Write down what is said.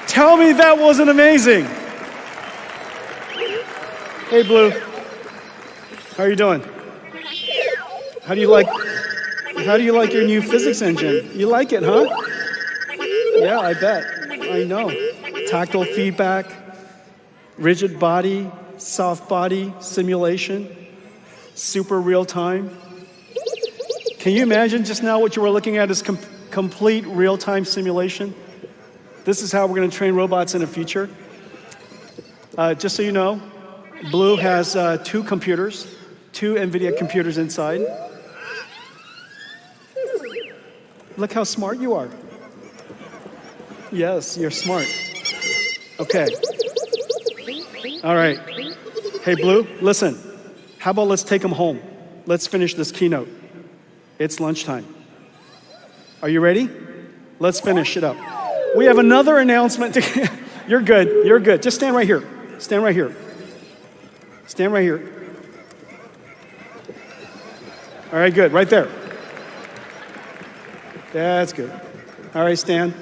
Tell me that wasn't amazing. Hey, Blue. How are you doing? How do you like your new physics engine? You like it, huh? Yeah, I bet. I know. Tactile feedback, rigid body, soft body simulation, super real time. Can you imagine just now what you were looking at is complete real-time simulation? This is how we're going to train robots in the future. Just so you know, Blue has two Nvidia computers inside. Look how smart you are. Yes, you're smart. Okay. All right. Hey, Blue, listen. How about let's take them home? Let's finish this keynote. It's lunchtime. Are you ready? Let's finish it up. We have another announcement. You're good. You're good. Just stand right here. Stand right here. Stand right here. All right, good. Right there. That's good. All right, stand.